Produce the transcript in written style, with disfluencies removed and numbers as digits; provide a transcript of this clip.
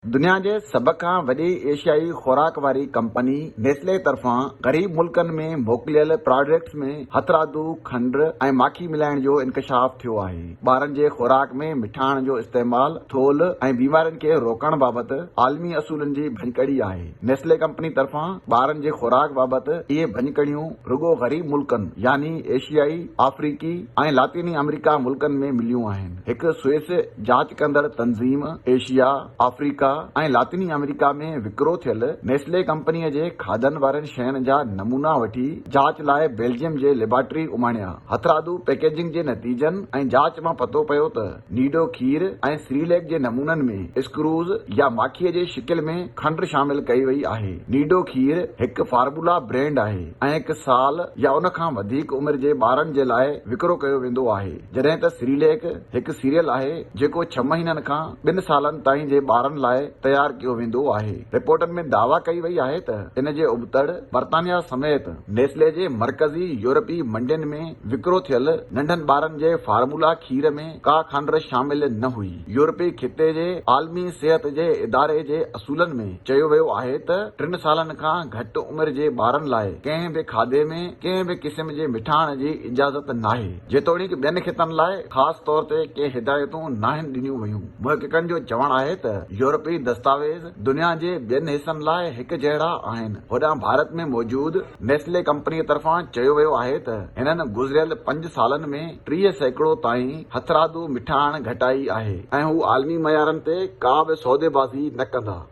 दुनिया जे सभ खां वॾी एशियाई खुराक वारी कंपनी नेस्ले तरफ़ां ग़रीब मुल्कनि में मोकिलियल प्रोडक्ट्स में हथरादू खंड ऐं माखी मिलाइण जो इंकशाफ थियो आहे। ॿारनि जे खुराक में मिठाण जो इस्तेमालु थोल ऐं बीमारियुनि खे रोकण बाबति आलमी असूलनि जी भञकड़ी आहे। नेस्ले कंपनी तरफ़ां ॿारनि जे खुराक बाबति इहे भञकड़ियूं रुगो ग़रीब मुल्कनि यानी एशियाई, अफ्रीकी ऐं लातीनी अमेरिका मुल्कनि में मिलियूं आहिनि। हिकु स्विस जांच कंदड़ तंज़ीम एशिया, अफ्रीका ऐं लातीनी अमेरिका में विकिरो थियल नेस्ले कंपनीअ जे खाधनि वारनि शयुनि जा नमूना वठी जांच लाइ बेल्जियम जे लेबोरेटरी उमाणिया। हथरादू पैकेजिंग जे नतीजनि ऐं जांच मां पतो पियो त नीडो खीर ऐं सीरिलेक जे नमूननि में स्क्रूज या माखीअ जे शिकिल में खंड शामिल कई वई आहे। नीडो खीर हिकु फार्मूला ब्रांड आहे ऐं 1 साल या उन खां वधीक उमिरि जे ॿारनि जे लाइ विकिरो कयो वेंदो आहे, जॾहिं त सीरिलेक हिकु सीरियल आहे जेको 6 महीननि खां 2 सालनि ताईं जे ॿारनि लाइ तयार कयो वेंदो आहे। रिपोर्टनि में दावा कई वई आहे त इन जे उबतड़ बर्तानिया समेत नेस्ले जे मरकज़ी यूरोपी मंडियुनि में विकिरो थियल नंढनि ॿारनि जे फार्मूला खीर में का खंड शामिल न हुई। यूरोपी खिते जे आलमी सिहत जे इदारे जे असूलनि में चयो वियो आहे त 3 सालनि खां घटि उमिरि जे ॿारनि लाइ कंहिं बि खाधे में कंहिं बि क़िस्म जे मिठाण जी इजाज़त नाहे, जेतोणीकि ॿियनि खितनि लाइ ख़ासि तौर ते के हिदायतूं नाहिनि ॾिनियूं वयूं। मुहक़िक़नि जो चवणु आहे त यूरोपी दस्तावेज़ दुनिया जे ॿियनि हिसनि लाइ हिक जहिड़ा आहिनि। होॾां भारत में मौजूदु नेस्ले कंपनीअ तरफ़ां चयो वियो आहे त हिननि गुज़िरियल 5 सालनि में 30% ताईं हथरादू मिठाण घटाई आहे ऐं हू आलमी मयारनि ते का बि सौदेबाज़ी न कंदा।